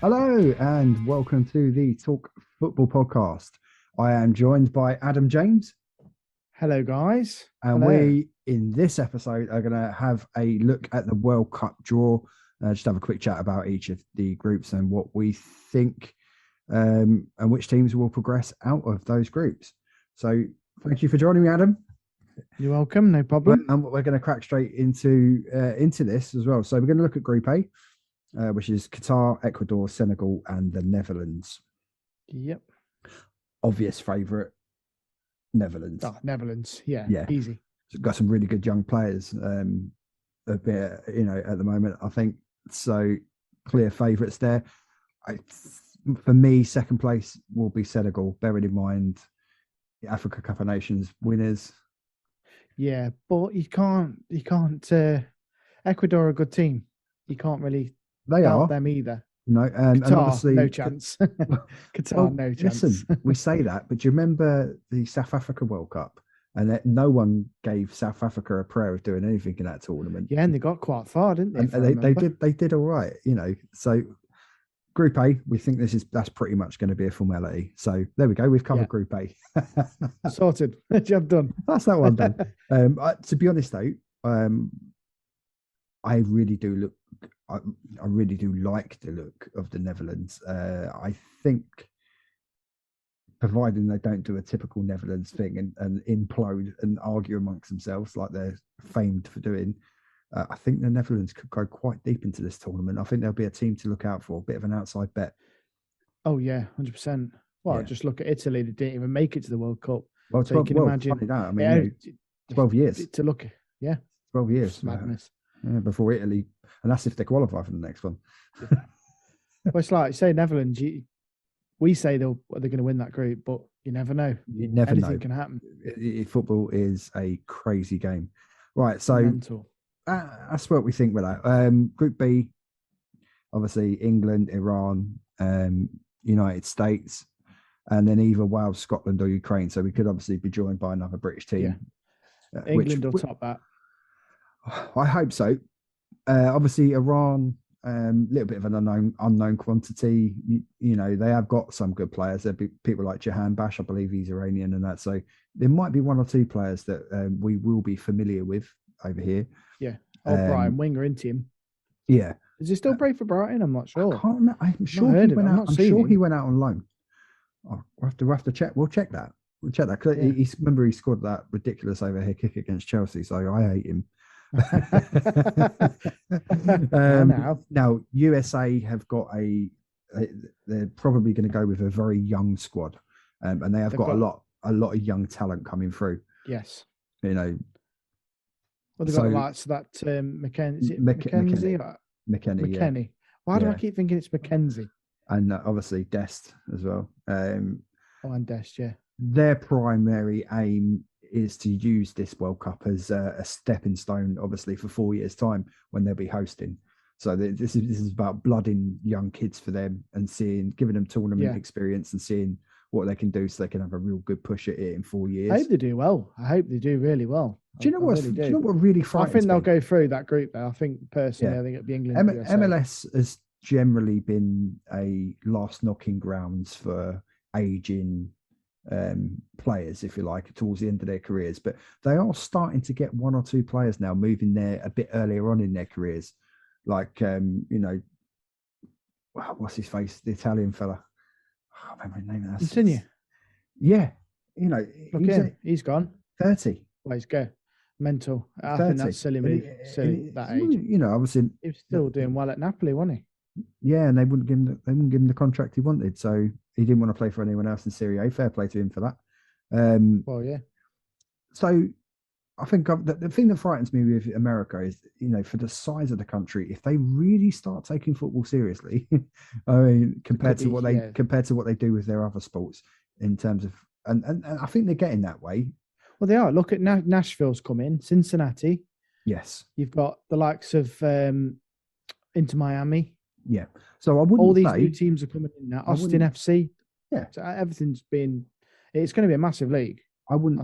Hello and welcome to the Talk Football Podcast. I am joined by Adam James, Hello, guys. and Hello. we, in this episode, are going to have a look at the World Cup draw. Just have a quick chat about each of the groups and what we think and which teams will progress out of those groups. So, thank you for joining me, Adam. You're welcome. No problem. And we're going to crack straight into this as well. So, we're going to look at Group A, which is Qatar, Ecuador, Senegal, and the Netherlands. Yep. Obvious favourite, Netherlands. Oh, Netherlands. Yeah. Yeah. Easy. Got some really good young players a bit, at the moment. I think so. Clear favourites there. For me, second place will be Senegal, bearing in mind the Africa Cup of Nations winners. Yeah, but you can't. Ecuador are a good team. You can't really They doubt are them either. no, Qatar, and obviously no chance. Qatar, no chance. Listen, we say that, but do you remember the South Africa World Cup? And that no one gave South Africa a prayer of doing anything in that tournament. Yeah, and they got quite far, didn't they? And they did all right, So Group A, we think that's pretty much going to be a formality. So there we go. We've covered Group A. Sorted. Job done. That's that one done. To be honest though, I really do look. I really do like the look of the Netherlands. I think, providing they don't do a typical Netherlands thing and implode and argue amongst themselves like they're famed for doing, I think the Netherlands could go quite deep into this tournament. I think there'll be a team to look out for, a bit of an outside bet. Oh yeah, 100%. Well, Yeah. Just look at Italy; they didn't even make it to the World Cup. Well, So you can imagine. funny that. I mean, 12 years. To look, yeah, 12 years. It's madness. Before Italy, and that's if they qualify for the next one. Well, it's like say Netherlands. We say they're going to win that group, but you never know. You never Anything know. can happen. Football is a crazy game, right? So Mental. That's what we think with that. Group B, obviously England, Iran, United States, and then either Wales, Scotland, or Ukraine. So we could obviously be joined by another British team. Yeah. England will top that. I hope so. Obviously, Iran, little bit of an unknown quantity. They have got some good players. There'll be people like Jahan Bash, I believe he's Iranian, and that. So there might be one or two players that we will be familiar with over here. Yeah. Oh, Brian Winger into him. Yeah. Does he still play for Brighton? I'm not sure. I can't remember. I'm sure he went out. I'm sure he went out on loan. We'll have to check. We'll check that. Yeah. Remember he scored that ridiculous overhead kick against Chelsea, so I hate him. Now USA have got they're probably going to go with a very young squad, and they've got a lot of young talent coming through. Yes. Well, they've got that McKenzie. McKennie. Yeah. Why do I keep thinking it's Mackenzie? And obviously Dest as well. And Dest, yeah. Their primary aim is to use this World Cup as a stepping stone, obviously, for 4 years' time when they'll be hosting. So this is about blooding young kids for them and giving them tournament experience and seeing what they can do so they can have a real good push at it in 4 years. I hope they do well. I hope they do really well. Do you know what really frightens I think they'll go through that group though. I think personally, I think it'll be England. MLS has generally been a last knocking grounds for aging players, if you like, towards the end of their careers, but they are starting to get one or two players now moving there a bit earlier on in their careers, like what's his face, the Italian fella. I can't remember his name. Continue. Yeah, he's gone 30. Well, he's go mental. I think that's silly move. Silly that age. Obviously he was still doing well at Napoli, wasn't he? Yeah, and they wouldn't give him the contract he wanted, so he didn't want to play for anyone else in Serie A. Fair play to him for that. Well, yeah. So I think the thing that frightens me with America is, for the size of the country, if they really start taking football seriously, I mean, compared to what they do with their other sports, in terms of, and I think they're getting that way. Well, they are. Look at Nashville's come in, Cincinnati. Yes. You've got the likes of Inter Miami. Yeah. So I wouldn't. All these new teams are coming in now. Austin FC. Yeah. So everything's been. It's going to be a massive league. I wouldn't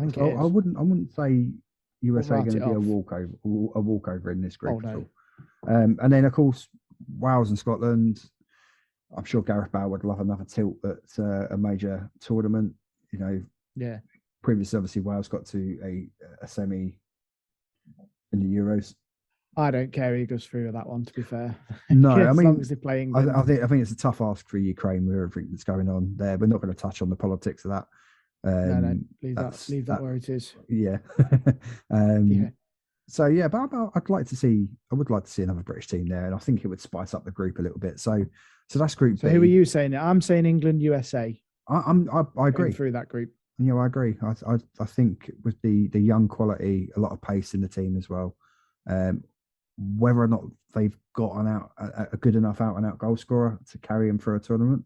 say USA are going to be a walkover in this group at all. And then of course Wales and Scotland. I'm sure Gareth Bale would love another tilt at a major tournament. You know, Yeah. previously, obviously, Wales got to a semi in the Euros. I don't care who goes through with that one, to be fair. No, I As mean, long as they play England. I think it's a tough ask for Ukraine with everything that's going on there. We're not going to touch on the politics of that. No, leave that where it is. Yeah. Yeah. So yeah, but I would like to see another British team there, and I think it would spice up the group a little bit. So that's Group So B. who are you saying? I'm saying England, USA. I agree. Through that group. Yeah, I agree. I think with the young quality, a lot of pace in the team as well. Whether or not they've got a good enough out and out goal scorer to carry them through a tournament,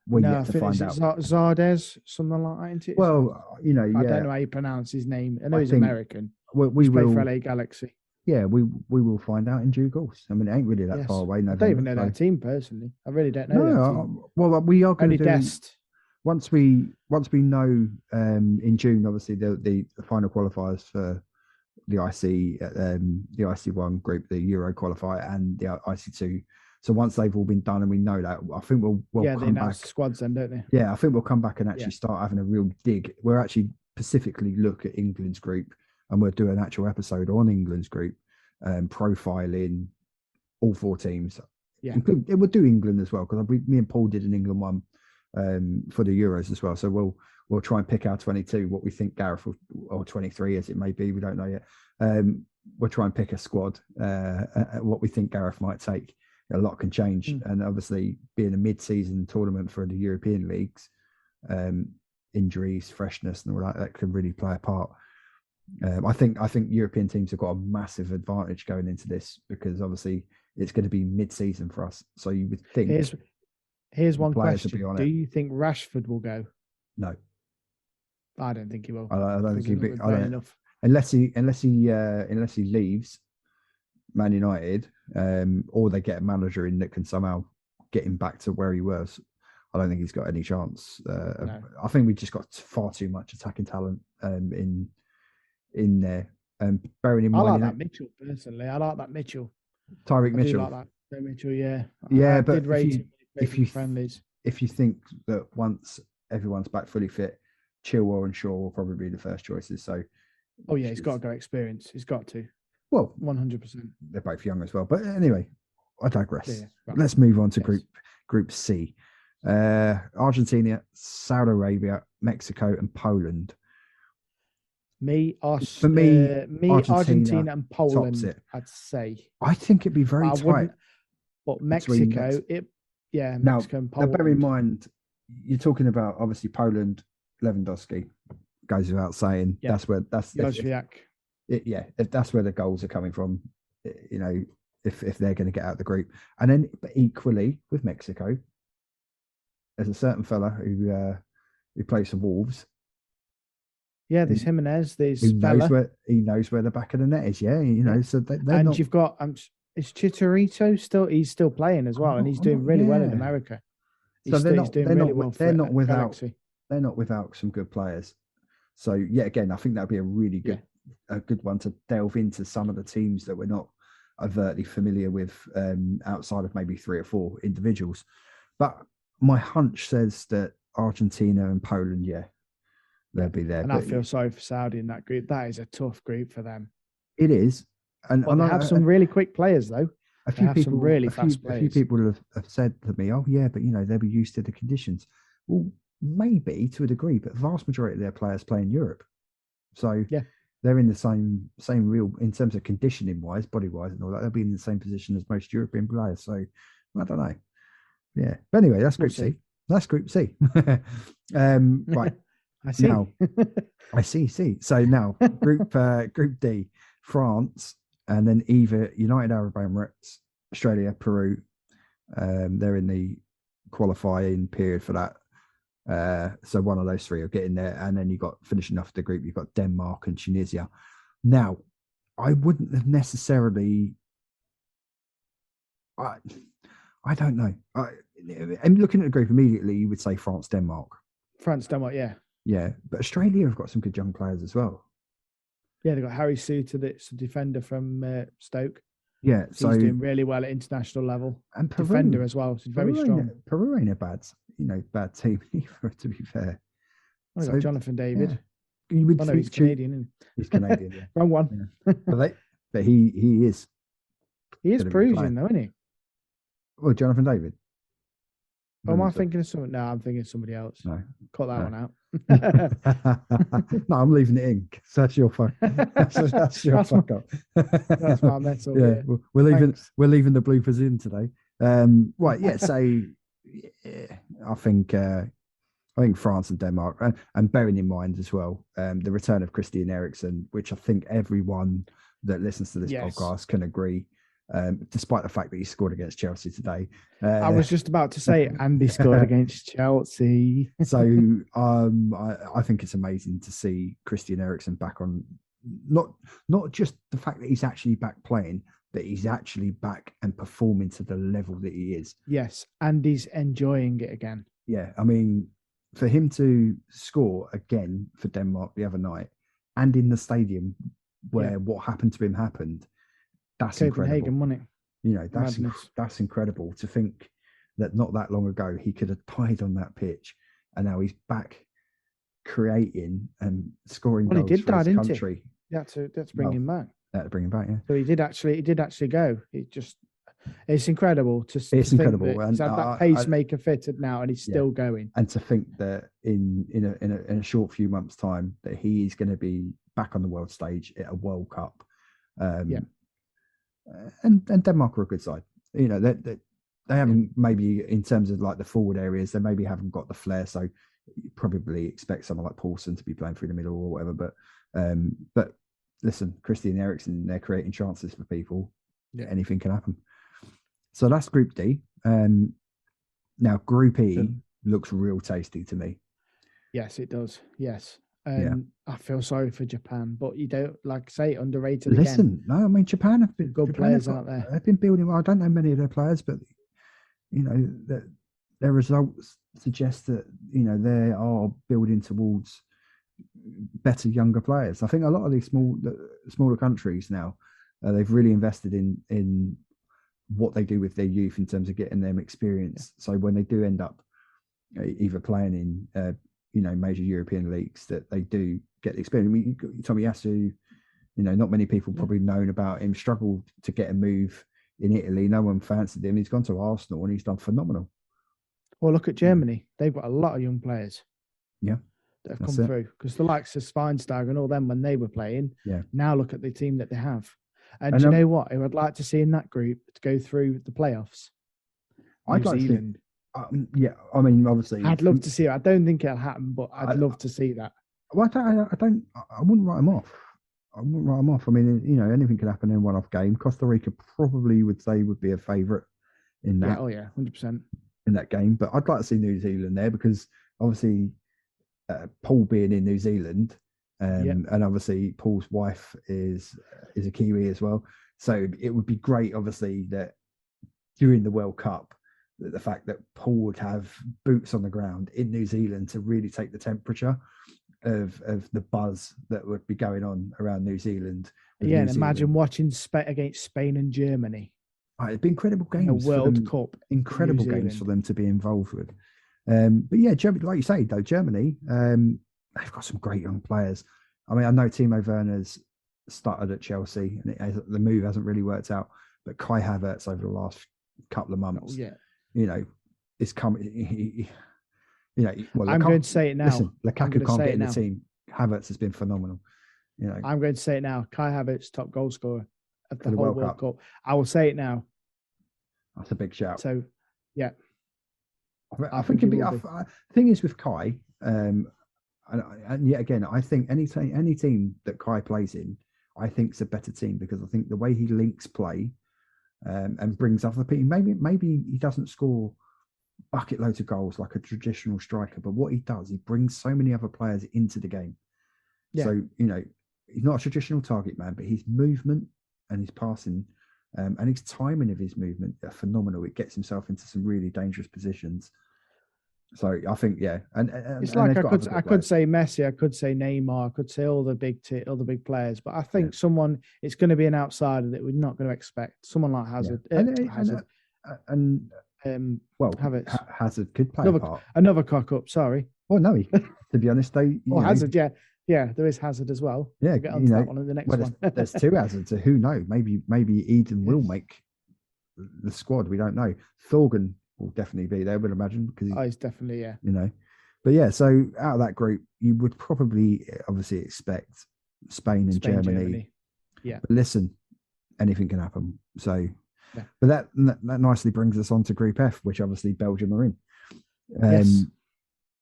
we're yet to find out. Zardes, something like that, isn't it? Well, you know, I don't know how you pronounce his name. I know he's American. We will will for LA Galaxy. Yeah, we will find out in due course. I mean, it ain't really that far away. November, I don't even know that team personally. I really don't know. No, well, we are going to do Dest. once we know in June. Obviously, the final qualifiers for the IC1 group, the Euro qualifier, and the IC2. So once they've all been done and we know that, I think we'll come back. Squads then, don't they? Yeah, I think we'll come back and actually start having a real dig. We'll actually specifically look at England's group, and we'll do an actual episode on England's group, profiling all 4 teams. Yeah, it would do England as well, because me and Paul did an England one for the Euros as well. So we'll try and pick our 22, what we think Gareth or 23 as it may be. We don't know yet. We'll try and pick a squad, what we think Gareth might take. A lot can change, and obviously being a mid-season tournament for the European leagues, injuries, freshness, and all that can really play a part. I think European teams have got a massive advantage going into this, because obviously it's going to be mid-season for us. So you would think. Here's one question: do you think Rashford will go? No, I don't think he will. I don't think he'll be enough. Unless he leaves Man United, or they get a manager in that can somehow get him back to where he was. I don't think he's got any chance. No. I think we just got far too much attacking talent in there. Bearing in mind, I like that Mitchell personally. I like that Mitchell. Tyreek Mitchell. I like that Mitchell. Yeah. Yeah, but if you think that once everyone's back fully fit, Chilwell and Shaw will probably be the first choices. So. Oh yeah, he's got to go experience. He's got to. Well, 100%. They're both young as well. But anyway, I digress. Yeah, right. Let's move on to Group C. Argentina, Saudi Arabia, Mexico, and Poland. Argentina and Poland, I'd say. I think it'd be very tight. But Mexico, Mexico and Poland. Now bear in mind, you're talking about obviously Poland, Lewandowski, goes without saying. Yeah. If that's where the goals are coming from, you know, if they're going to get out of the group. And then but equally with Mexico, there's a certain fella who plays for Wolves. Yeah, there's Jimenez. There's he knows where the back of the net is. Yeah, you know. So you've got is Chicharito still? He's still playing as well, and he's doing really well in America. They're not without some good players. So yeah, again, I think that'd be a really good a good one to delve into some of the teams that we're not overtly familiar with, outside of maybe 3 or 4 individuals. But my hunch says that Argentina and Poland, they'll be there. And I feel sorry for Saudi in that group. That is a tough group for them. It is. And they have some really quick players, though. A few people have said to me, "Oh, yeah, but you know they'll be used to the conditions." Well, maybe to a degree, but the vast majority of their players play in Europe, so they're in the same real in terms of conditioning wise, body wise, and all that. They'll be in the same position as most European players. So I don't know. Yeah, but anyway, that's Group C. That's Group C. Right. I see. Now, I see. So now Group D, France. And then either United Arab Emirates, Australia, Peru. They're in the qualifying period for that. So one of those 3 are getting there. And then you got finishing off the group, you've got Denmark and Tunisia. Now, I wouldn't have necessarily. I don't know. I'm looking at the group immediately. You would say France, Denmark. Yeah. Yeah, but Australia have got some good young players as well. Yeah, they've got Harry Souttar, that's a defender from Stoke. Yeah, so he's doing really well at international level. And Peru, defender as well. So he's very strong. Peru ain't a bad team either, to be fair. Oh, so, Jonathan David. Yeah. You would think he's Canadian, isn't he? He's Canadian, yeah. Wrong one. Yeah. But he is. He is Peruvian, though, isn't he? Well, Jonathan David. Or am I thinking of something? No, I'm thinking of somebody else. No. Cut that one out. No, I'm leaving it in. That's your fuck. That's your fuck up. That's my mess up. Yeah, we're leaving the bloopers in today. Right, yeah. So yeah, I think France and Denmark, and bearing in mind as well the return of Christian Eriksen, which I think everyone that listens to this podcast can agree. Despite the fact that he scored against Chelsea today. I was just about to say, Andy scored against Chelsea. So I think it's amazing to see Christian Eriksen back on, not just the fact that he's actually back playing, but he's actually back and performing to the level that he is. Yes, and he's enjoying it again. Yeah, I mean, for him to score again for Denmark the other night, and in the stadium where what happened to him happened, that's Copenhagen, wasn't it? You know, that's incredible to think that not that long ago he could have died on that pitch, and now he's back creating and scoring goals he did for his country. That's bring him back. That bring him back, yeah. So he did actually go. It's incredible to it's think incredible. That he's had that pacemaker fitted now, and he's still going. And to think that in a short few months' time that he is going to be back on the world stage at a World Cup. And Denmark are a good side. You know, they haven't, maybe in terms of like the forward areas, they maybe haven't got the flair. So you probably expect someone like Poulsen to be playing through the middle or whatever. But listen, Christian Eriksen, they're creating chances for people. Yeah. Anything can happen. So that's Group D. Now Group E looks real tasty to me. Yes, it does. Yes. I feel sorry for Japan, but you don't, like say, underrated. Listen, again. No, I mean Japan have been good players out there. They've been building. Well, I don't know many of their players, but you know that their results suggest that they are building towards better younger players. I think a lot of these smaller countries now, they've really invested in what they do with their youth in terms of getting them experience. So when they do end up either playing in major European leagues, that they do get the experience. I mean, Tomiyasu, not many people probably known about him, struggled to get a move in Italy. No one fancied him. He's gone to Arsenal and he's done phenomenal. Well, look at Germany. They've got a lot of young players. Yeah. That have come through. Because the likes of Schweinsteiger and all them when they were playing. Yeah. Now look at the team that they have. And do you know what? I would like to see in that group to go through the playoffs. I'd like to. Yeah, I mean, obviously, I'd love to see it. I don't think it'll happen, but I'd love to see that. Well, I wouldn't write them off. I mean, anything could happen in a one-off game. Costa Rica probably would be a favourite in that. Yeah, oh yeah, 100% in that game. But I'd like to see New Zealand there because obviously Paul being in New Zealand, and obviously Paul's wife is a Kiwi as well. So it would be great, obviously, that during the World Cup, the fact that Paul would have boots on the ground in New Zealand to really take the temperature of the buzz that would be going on around New Zealand. Yeah, and imagine watching against Spain and Germany. It'd be incredible games. A World Cup. Incredible games for them to be involved with. But yeah, Germany, like you say, though, Germany, they've got some great young players. I mean, I know Timo Werner's started at Chelsea and the move hasn't really worked out, but Kai Havertz over the last couple of months, is coming. Well, I'm going to say it now. Listen, Lukaku can't get in the team. Havertz has been phenomenal. I'm going to say it now. Kai Havertz, top goal scorer of the whole World Cup. I will say it now. That's a big shout. So, yeah. I think it'd be. The thing is with Kai, and yet again, I think any team that Kai plays in, I think is a better team because I think the way he links play and brings other people. Maybe he doesn't score bucket loads of goals like a traditional striker, but what he does, he brings so many other players into the game. Yeah. So he's not a traditional target man, but his movement and his passing and his timing of his movement are phenomenal. It gets himself into some really dangerous positions. So I think, yeah, and it's and like they've got other I good could players. say Messi, I could say Neymar, I could say all the big players, but I think someone it's going to be an outsider that we're not going to expect. Someone like Hazard, And well, Havertz, Hazard could play a part. another cock up. Sorry. Well, no, to be honest, Hazard, yeah, there is Hazard as well. Yeah, we'll get onto that one in the next one. There's two Hazards. So who knows? Maybe Eden will make the squad. We don't know. Thorgan will definitely be there, I would imagine, because he's definitely But yeah, so out of that group, you would probably obviously expect Spain and Germany. Yeah. But listen, anything can happen. So, but that nicely brings us on to Group F, which obviously Belgium are in. Yes.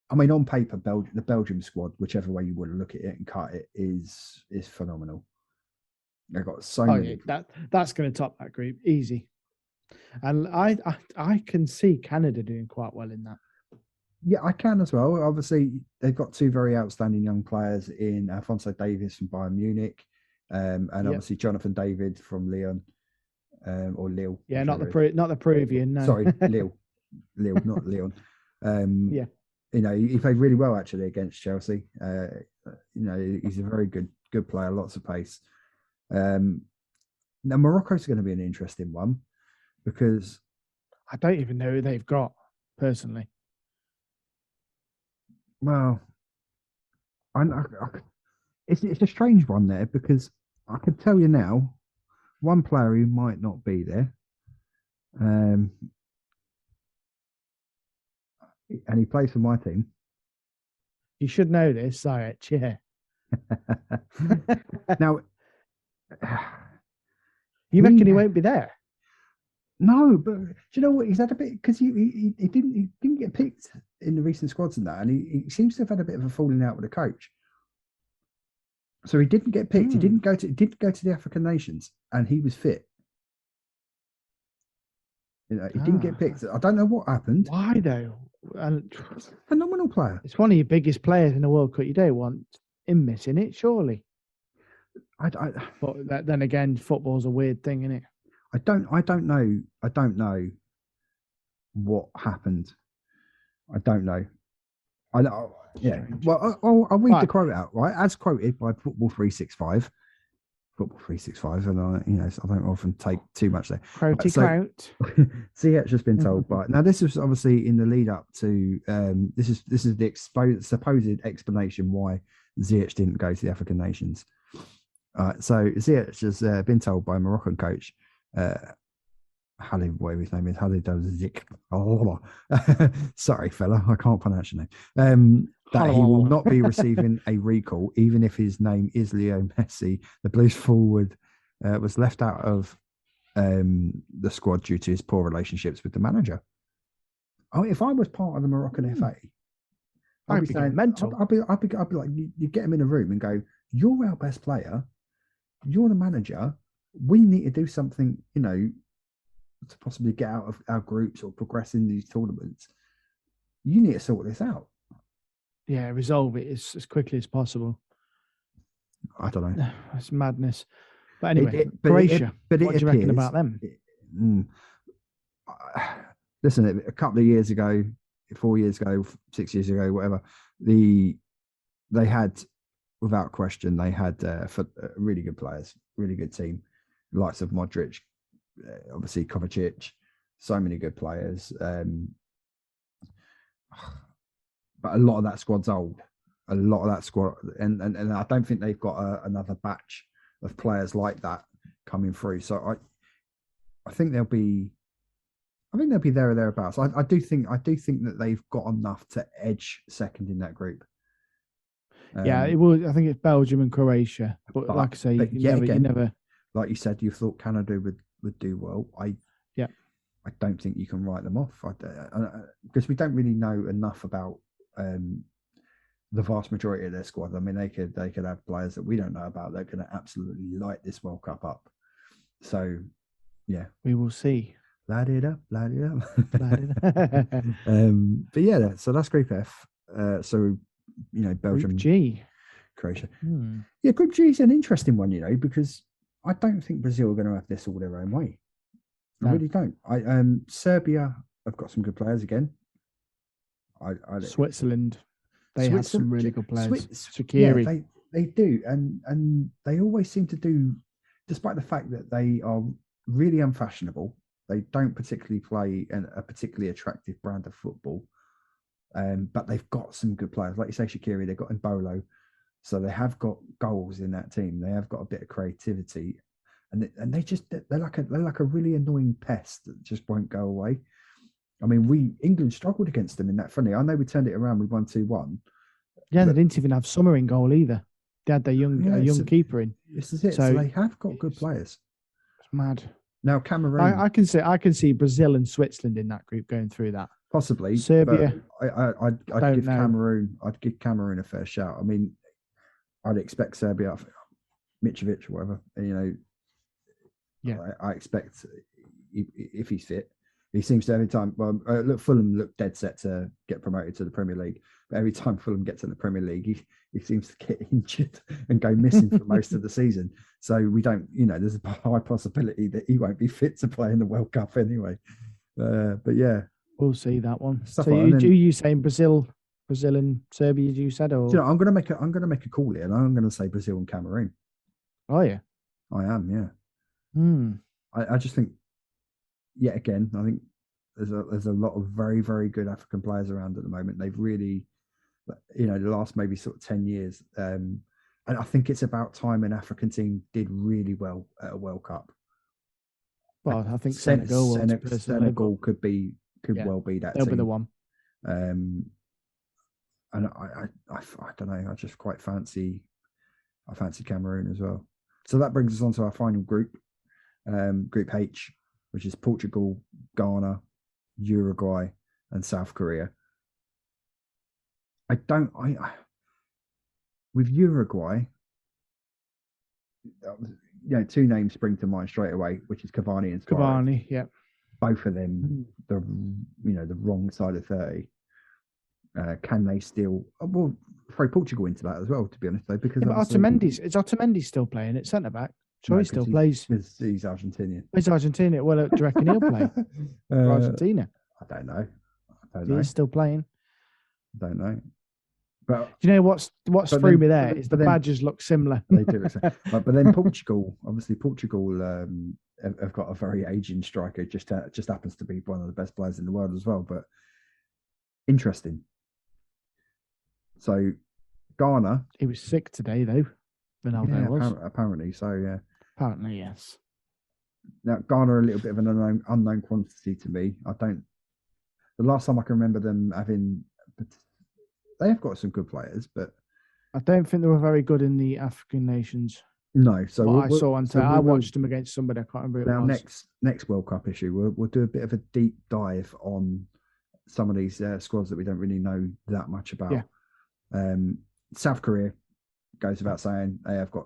I mean, on paper, the Belgium squad, whichever way you want to look at it and cut it, is phenomenal. They've got so many. That's going to top that group easy. And I can see Canada doing quite well in that. Yeah, I can as well. Obviously, they've got two very outstanding young players in Alphonso Davies from Bayern Munich, and obviously Jonathan David from Lyon, or Lille. Yeah, not the Peruvian. No. Sorry, Lille, not Lyon. He played really well actually against Chelsea. He's a very good player, lots of pace. Now Morocco's going to be an interesting one because I don't even know who they've got personally. Well, it's a strange one there because I can tell you now, one player who might not be there, and he plays for my team. You should know this, Ziyech, yeah. Now, you reckon he won't be there? No, but do you know what? He's had a bit because he didn't get picked in the recent squads and that, and he seems to have had a bit of a falling out with the coach. So he didn't get picked. He didn't go to the African nations, and he was fit. He didn't get picked. I don't know what happened. Why though? Phenomenal player. It's one of your biggest players in the World Cup. You don't want him missing it, surely. But then again, football's a weird thing, isn't it? I don't know what happened. I don't know. I know. Yeah. Well, I'll read the quote out, right? As quoted by Football 365. Football 365, and I don't often take too much there. Quote. Ziyech has been told by now. This was obviously in the lead up to this is the supposed explanation why Ziyech didn't go to the African nations. So Ziyech has been told by a Moroccan coach, whatever his name is, Zik. Sorry, fella, I can't pronounce your name. That he will not be receiving a recall, even if his name is Leo Messi. The Blues forward was left out of the squad due to his poor relationships with the manager. Oh, if I was part of the Moroccan FA, I'd be saying mental. I'd be like, you get him in a room and go, "You're our best player. You're the manager. We need to do something, to possibly get out of our groups or progress in these tournaments. You need to sort this out." Yeah, resolve it as quickly as possible. I don't know. It's madness. But anyway, Croatia. What do you reckon about them? Listen, a couple of years ago, 4 years ago, 6 years ago, whatever, they had, without question, they had really good players, really good team, the likes of Modric, obviously Kovacic, so many good players. But a lot of that squad's old. A lot of that squad, and I don't think they've got another batch of players like that coming through. So I think they'll be there or thereabouts. I do think that they've got enough to edge second in that group. Yeah, it will. I think it's Belgium and Croatia. But like I say, you never. Like you said, you thought Canada would do well. I don't think you can write them off because we don't really know enough about the vast majority of their squad. I mean, they could have players that we don't know about that are going to absolutely light this World Cup up. So, yeah, we will see. Light it up. But yeah, so that's Group F. So, Belgium, Group G, Croatia. Yeah, Group G is an interesting one, because I don't think Brazil are going to have this all their own way. I really don't. Serbia have got some good players again. Switzerland, they have some really good players. Shaqiri. Yeah, they do, and they always seem to do, despite the fact that they are really unfashionable. They don't particularly play a particularly attractive brand of football, but they've got some good players. Like you say, Shaqiri, they've got Embolo, so they have got goals in that team. They have got a bit of creativity, and they're like a really annoying pest that just won't go away. I mean, England struggled against them in that friendly. I know we turned it around with 1-2-1. Yeah, they didn't even have Sommer in goal either. They had their young keeper in. This is it. So they have got good players. It's mad. Now Cameroon, I can see Brazil and Switzerland in that group going through that. Possibly Serbia. I'd give Cameroon. I'd give Cameroon a fair shout. I mean, I'd expect Serbia, Mitrovic or whatever. Yeah, I expect if he's fit. He seems to every time. Well, Fulham look dead set to get promoted to the Premier League, but every time Fulham gets in the Premier League, he seems to get injured and go missing for most of the season. So we don't, there's a high possibility that he won't be fit to play in the World Cup anyway. But yeah, we'll see that one. So you saying Brazil and Serbia? You said, or I'm going to make a call here, and I'm going to say Brazil and Cameroon. Oh yeah, I am. Yeah. I just think. Yet again, I think there's a lot of very, very good African players around at the moment. They've really, the last maybe sort of 10 years. And I think it's about time an African team did really well at a World Cup. Well, I think Senegal could well be that. They'll team. be the one. And I don't know. I just quite fancy Cameroon as well. So that brings us on to our final group, Group H, which is Portugal, Ghana, Uruguay, and South Korea. With Uruguay, two names spring to mind straight away, which is Cavani and Suarez. Cavani, yeah. Both of them, the wrong side of 30. Can they still? We'll throw Portugal into that as well, to be honest, though, because Otamendi still playing at centre back. Sure, he still plays. He's Argentinian. He's Argentinian. Well, do you reckon he'll play for Argentina? I don't know. He's still playing. I don't know. But do you know what's threw me there is the badges look similar. They do. But then Portugal, obviously have got a very aging striker. Just happens to be one of the best players in the world as well. But interesting. So Ghana. He was sick today, though. Ronaldo was. Apparently so, yeah. Apparently, yes. Now, Ghana are a little bit of an unknown quantity to me. The last time I can remember them having, they have got some good players, but I don't think they were very good in the African nations. No, so I watched them against somebody. I can't remember. Now, next World Cup issue, we'll do a bit of a deep dive on some of these squads that we don't really know that much about. Yeah. South Korea goes without saying, they have got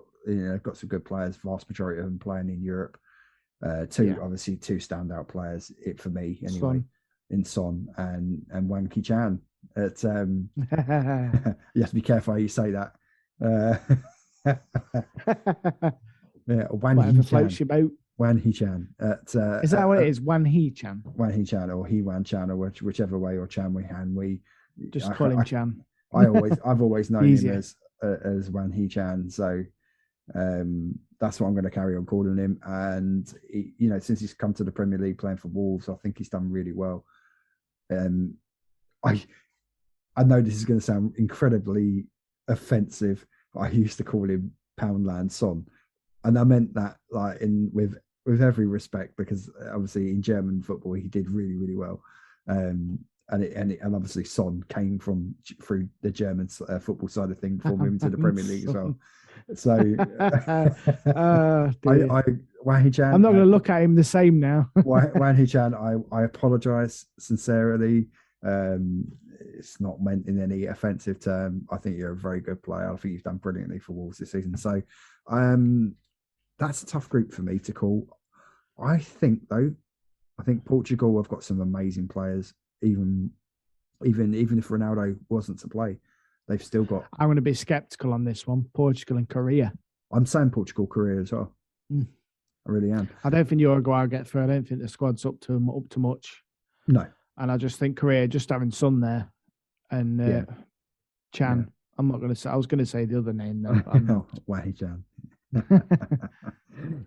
got some good players. Vast majority of them playing in Europe. Obviously two standout players. It for me anyway. In Son and Wang Hee-chan. You have to be careful how you say that. Wang Hee-chan. Wang Hee-chan. Is that what it is? Wang Hee-chan. Wang Hee-chan or He-Wan Chan or whichever way, or Chan Wei-han. Just call him Chan. I've always known him as Wang Hee-chan. So that's what I'm going to carry on calling him. And since he's come to the Premier League playing for Wolves, I think he's done really well. I know this is going to sound incredibly offensive, but I used to call him Poundland Son, and I meant that with every respect, because obviously in German football he did really, really well, and obviously Son came through the German football side of things before moving to the Premier League as well. So Wang Hee-chan, I'm not going to look at him the same now. Wang Hee-chan, I apologise sincerely. It's not meant in any offensive term. I think you're a very good player. I think you've done brilliantly for Wolves this season. So that's a tough group for me to call. I think Portugal have got some amazing players. Even if Ronaldo wasn't to play, they've still got. I'm going to be sceptical on this one. Portugal and Korea. I'm saying Portugal, Korea as well. I really am. I don't think Uruguay will get through. I don't think the squad's up to much. No. And I just think Korea, just having Son there, and Chan. Yeah. I'm not going to say. I was going to say the other name then, but I'm not. Wei Chan.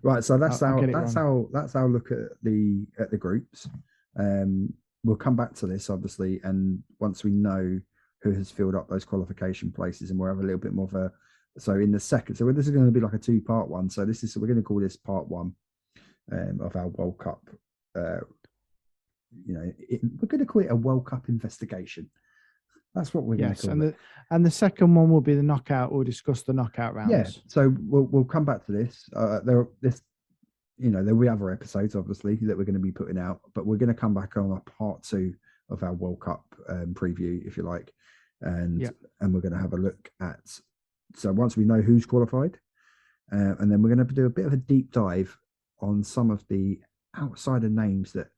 Right, so that's our look at the groups. We'll come back to this obviously, and once we know who has filled up those qualification places, and we'll have a little bit more of a. So in the second, so this is going to be like a 2-part one. So we're going to call this part 1 of our World Cup. We're going to call it a World Cup investigation. That's what we're going to call it. And the second one will be the knockout. We'll discuss the knockout rounds. Yeah. So we'll come back to this. There'll be other episodes obviously that we're going to be putting out, but we're going to come back on a part 2 of our World Cup preview, if you like, and we're going to have a look at. So once we know who's qualified, and then we're going to do a bit of a deep dive on some of the outsider names that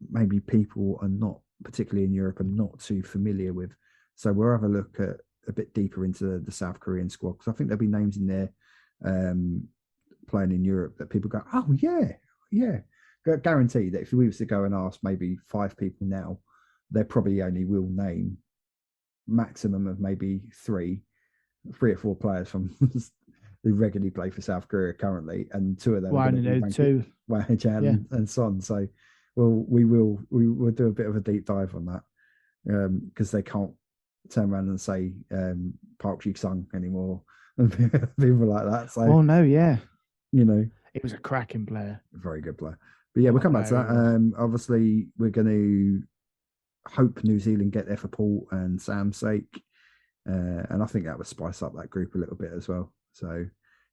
maybe people are not, particularly in Europe, are not too familiar with. So we'll have a look at a bit deeper into the South Korean squad, because I think there'll be names in there playing in Europe that people go, oh yeah. Guarantee that if we was to go and ask maybe 5 people now, they probably only will name maximum of maybe 3 or 4 players from who regularly play for South Korea currently, and 2 of them. Well, I know 2. Wang Chan and Son. So, we will do a bit of a deep dive on that, because they can't turn around and say Park Ji-sung anymore and people like that. So, no, yeah, it was a cracking player, very good player. But yeah, we'll come back to that. Obviously, we're going to hope New Zealand get there for Paul and Sam's sake, and I think that would spice up that group a little bit as well. So,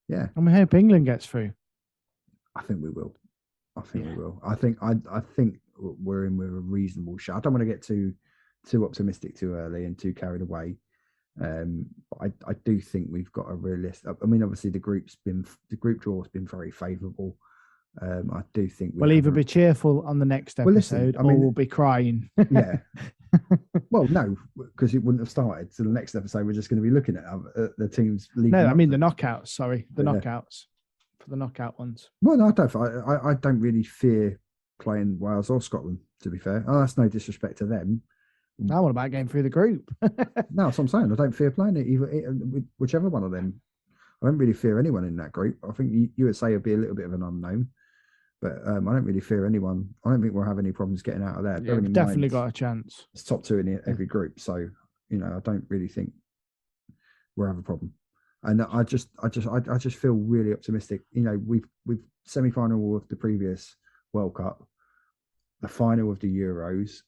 yeah, and we hope England gets through. I think we will. We will. I think we're in with a reasonable shot. I don't want to get too optimistic too early and too carried away. But I do think we've got a realistic. I mean, obviously the group draw has been very favourable. I do think we'll either be cheerful on the next episode, or we'll be crying. Yeah. Well, no, because it wouldn't have started. So the next episode, we're just going to be looking at the teams. No, I mean the knockouts. Sorry, the knockouts. For the knockout ones. Well, no, I don't really fear playing Wales or Scotland, to be fair. Oh, that's no disrespect to them. No, what about getting through the group? No, that's what I'm saying. I don't fear playing it, whichever one of them. I don't really fear anyone in that group. I think USA would be a little bit of an unknown, but I don't really fear anyone. I don't think we'll have any problems getting out of there. Yeah, we've definitely got a chance. It's top 2 in every group, so I don't really think we'll have a problem. And I just feel really optimistic. We've semi-final of the previous World Cup, the final of the Euros.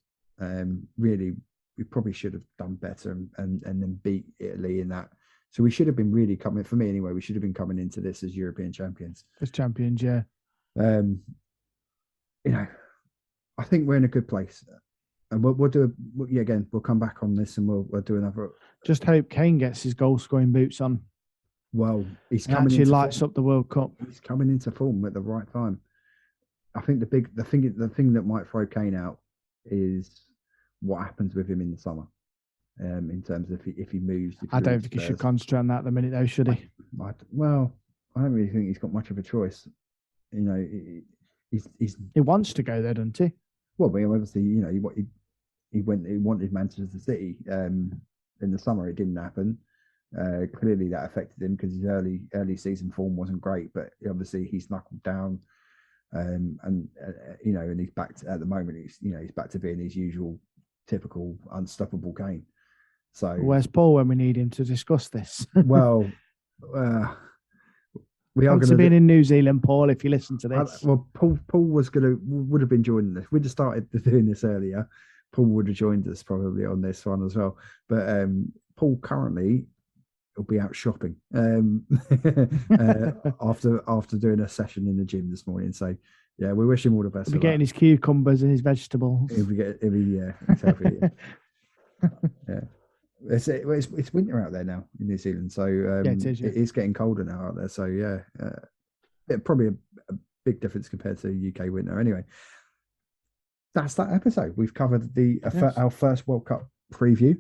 Really, we probably should have done better and then beat Italy in that. So we should have been really coming, for me anyway, we should have been coming into this as European champions. As champions, yeah. I think we're in a good place. And we'll come back on this and we'll do another. Just hope Kane gets his goal scoring boots on. Well, he's coming. Actually, lights up the World Cup. He's coming into form at the right time. I think the thing that might throw Kane out is what happens with him in the summer. In terms of if he moves. I don't think he should concentrate on that at the minute, though, should he? I don't really think he's got much of a choice. He wants to go there, doesn't he? Well, but obviously, he wanted Manchester City in the summer. It didn't happen. Clearly that affected him because his early season form wasn't great, but obviously he's knuckled down, and he's back to, at the moment he's back to being his usual typical unstoppable Kane. So where's Paul when we need him to discuss this? Well, we are going to be in New Zealand, Paul. If you listen to this, Paul would have been joining this. We'd have started doing this earlier. Paul would have joined us probably on this one as well. But Paul currently will be out shopping after doing a session in the gym this morning. So yeah, we wish him all the best. He'll be getting his cucumbers and his vegetables. He'll be healthy. Yeah. It's winter out there now in New Zealand, so it is, it's getting colder now out there. So yeah, probably a big difference compared to UK winter. Anyway, that's that episode. We've covered our first World Cup preview.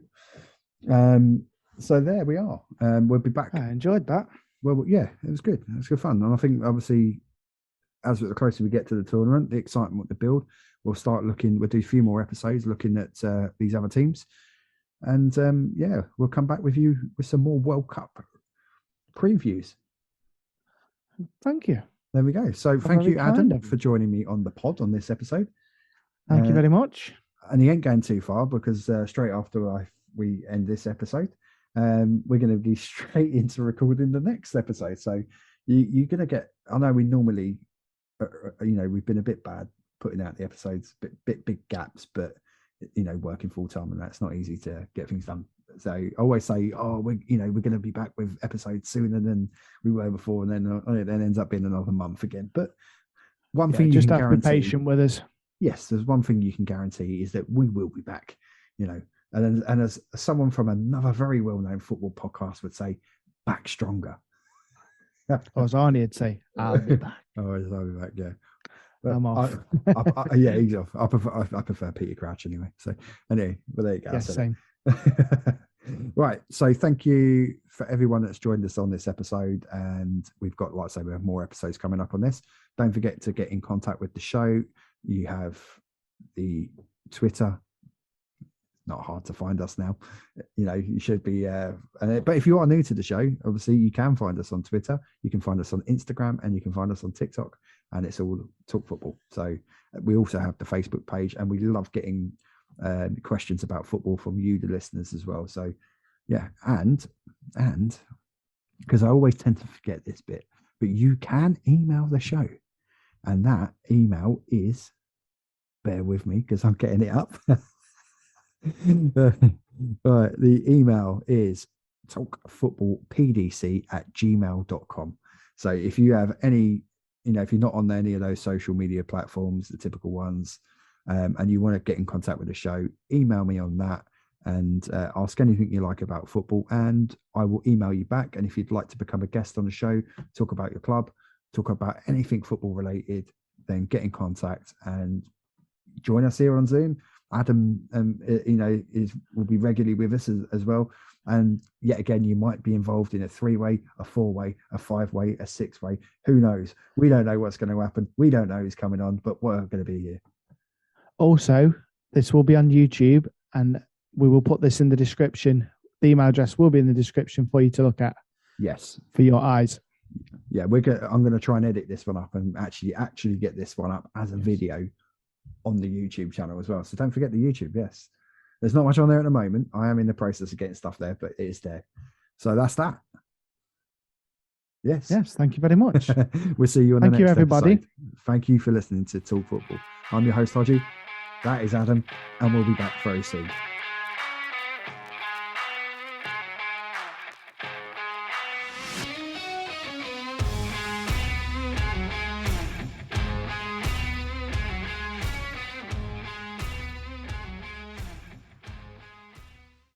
So there we are. We'll be back. I enjoyed that. Well, yeah, it was good. It was good fun, and I think obviously as the closer we get to the tournament, the excitement, the build, we'll do a few more episodes looking at these other teams. And yeah, we'll come back with you with some more World Cup previews. Thank you. There we go. So thank you, Adam, for joining me on the pod on this episode. Thank you very much. And he ain't going too far, because straight after we end this episode, we're going to be straight into recording the next episode. So you're going to get, I know we normally, we've been a bit bad putting out the episodes, bit big gaps, but working full time, and that's not easy to get things done. So I always say, we're going to be back with episodes sooner than we were before, and then it ends up being another month again. But one thing you can guarantee, just have to be patient with us. Yes, there's one thing you can guarantee, is that we will be back. And as someone from another very well-known football podcast would say, back stronger. Or as Arnie would say, I'll be back. I'll be back, yeah. But I'm off. Yeah, he's off. I prefer Peter Crouch anyway. So anyway, but there you go. Yeah, same. Right. So thank you for everyone that's joined us on this episode. And we've got, like I say, we have more episodes coming up on this. Don't forget to get in contact with the show. You have the Twitter. Not hard to find us now. You should be. But if you are new to the show, obviously you can find us on Twitter. You can find us on Instagram, and you can find us on TikTok. And it's all Talk Football. So we also have the Facebook page, and we love getting questions about football from you, the listeners, as well. So yeah, and because I always tend to forget this bit, but you can email the show, and that email is, bear with me because I'm getting it up. Right, the email is talkfootballpdc@gmail.com. So if you have any, if you're not on any of those social media platforms, the typical ones, and you want to get in contact with the show, email me on that and ask anything you like about football, and I will email you back. And if you'd like to become a guest on the show, talk about your club, talk about anything football related, then get in contact and join us here on Zoom. Adam, will be regularly with us as well. And yet again, you might be involved in a 3-way, a 4-way, a 5-way, a 6-way. Who knows? We don't know what's going to happen. We don't know who's coming on, but we're going to be here. Also, this will be on YouTube, and we will put this in the description. The email address will be in the description for you to look at. Yes. For your eyes. Yeah, I'm going to try and edit this one up and actually get this one up as a video on the YouTube channel as well. So don't forget the YouTube. Yes, there's not much on there at the moment. I am in the process of getting stuff there, but it is there. So that's that. Yes. Thank you very much. We'll see you on the next episode. Thank you, everybody. Thank you for listening to Talk Football. I'm your host, Haji. That is Adam, and we'll be back very soon.